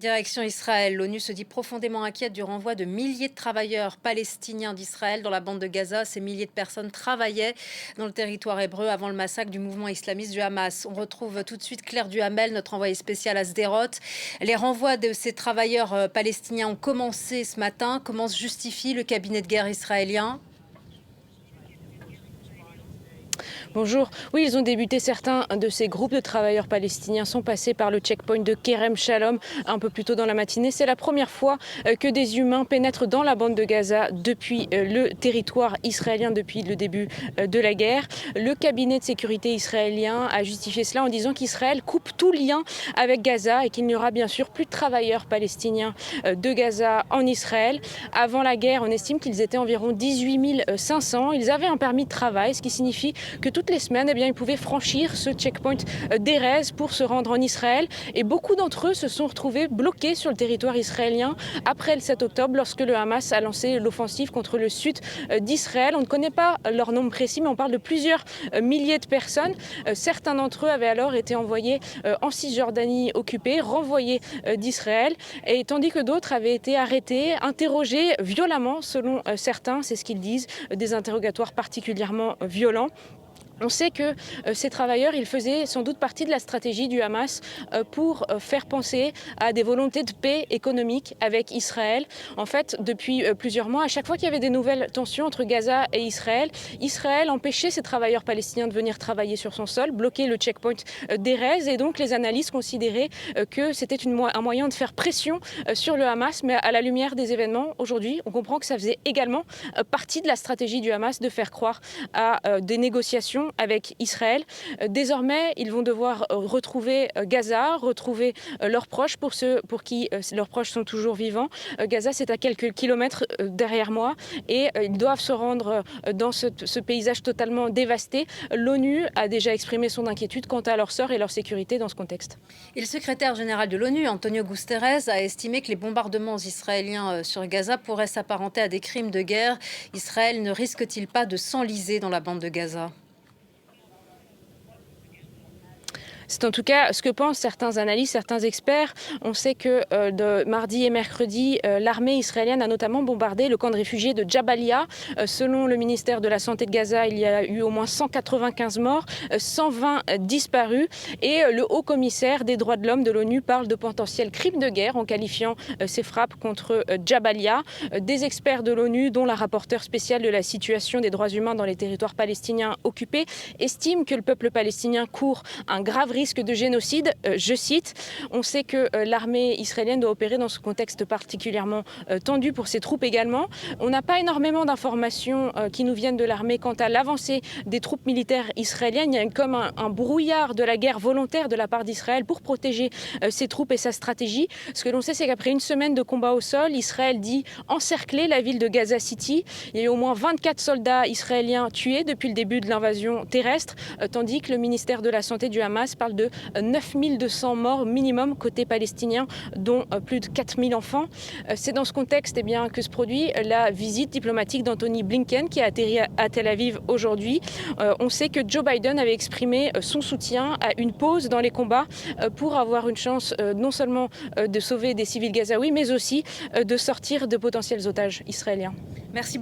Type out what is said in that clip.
Direction Israël, l'ONU se dit profondément inquiète du renvoi de milliers de travailleurs palestiniens d'Israël dans la bande de Gaza. Ces milliers de personnes travaillaient dans le territoire hébreu avant le massacre du mouvement islamiste du Hamas. On retrouve tout de suite Claire Duhamel, notre envoyée spéciale à Sderot. Les renvois de ces travailleurs palestiniens ont commencé ce matin. Comment se justifie le cabinet de guerre israélien ? Bonjour. Oui, ils ont débuté. Certains de ces groupes de travailleurs palestiniens sont passés par le checkpoint de Kerem Shalom un peu plus tôt dans la matinée. C'est la première fois que des humains pénètrent dans la bande de Gaza depuis le territoire israélien, depuis le début de la guerre. Le cabinet de sécurité israélien a justifié cela en disant qu'Israël coupe tout lien avec Gaza et qu'il n'y aura bien sûr plus de travailleurs palestiniens de Gaza en Israël. Avant la guerre, on estime qu'ils étaient environ 18 500. Ils avaient un permis de travail, ce qui signifie que toutes les semaines, ils pouvaient franchir ce checkpoint d'Erez pour se rendre en Israël. Et beaucoup d'entre eux se sont retrouvés bloqués sur le territoire israélien après le 7 octobre, lorsque le Hamas a lancé l'offensive contre le sud d'Israël. On ne connaît pas leur nombre précis, mais on parle de plusieurs milliers de personnes. Certains d'entre eux avaient alors été envoyés en Cisjordanie occupée, renvoyés d'Israël, et tandis que d'autres avaient été arrêtés, interrogés violemment, selon certains, c'est ce qu'ils disent, des interrogatoires particulièrement violents. On sait que ces travailleurs, ils faisaient sans doute partie de la stratégie du Hamas pour faire penser à des volontés de paix économique avec Israël. En fait, depuis plusieurs mois, à chaque fois qu'il y avait des nouvelles tensions entre Gaza et Israël, Israël empêchait ces travailleurs palestiniens de venir travailler sur son sol, bloquer le checkpoint d'Erez, et donc les analystes considéraient que c'était un moyen de faire pression sur le Hamas. Mais à la lumière des événements, aujourd'hui, on comprend que ça faisait également partie de la stratégie du Hamas de faire croire à des négociations avec Israël. Désormais, ils vont devoir retrouver Gaza, retrouver leurs proches pour ceux pour qui leurs proches sont toujours vivants. Gaza, c'est à quelques kilomètres derrière moi, et ils doivent se rendre dans ce paysage totalement dévasté. L'ONU a déjà exprimé son inquiétude quant à leur sort et leur sécurité dans ce contexte. Et le secrétaire général de l'ONU, Antonio Guterres, a estimé que les bombardements israéliens sur Gaza pourraient s'apparenter à des crimes de guerre. Israël ne risque-t-il pas de s'enliser dans la bande de Gaza ? C'est en tout cas ce que pensent certains analystes, certains experts. On sait que de mardi et mercredi, l'armée israélienne a notamment bombardé le camp de réfugiés de Jabalia. Selon le ministère de la Santé de Gaza, il y a eu au moins 195 morts, 120 disparus. Et le haut-commissaire des droits de l'homme de l'ONU parle de potentiels crimes de guerre en qualifiant ces frappes contre Jabalia. Des experts de l'ONU, dont la rapporteure spéciale de la situation des droits humains dans les territoires palestiniens occupés, estiment que le peuple palestinien court un grave risque de génocide. Je cite, on sait que l'armée israélienne doit opérer dans ce contexte particulièrement tendu pour ses troupes également. On n'a pas énormément d'informations qui nous viennent de l'armée quant à l'avancée des troupes militaires israéliennes. Il y a comme un brouillard de la guerre volontaire de la part d'Israël pour protéger ses troupes et sa stratégie. Ce que l'on sait, c'est qu'après une semaine de combat au sol, Israël dit encercler la ville de Gaza City. Il y a eu au moins 24 soldats israéliens tués depuis le début de l'invasion terrestre, tandis que le ministère de la Santé du Hamas parle de 9200 morts minimum côté palestinien, dont plus de 4000 enfants. C'est dans ce contexte que se produit la visite diplomatique d'Anthony Blinken, qui a atterri à Tel Aviv aujourd'hui. On sait que Joe Biden avait exprimé son soutien à une pause dans les combats pour avoir une chance non seulement de sauver des civils gazaouis, mais aussi de sortir de potentiels otages israéliens. Merci.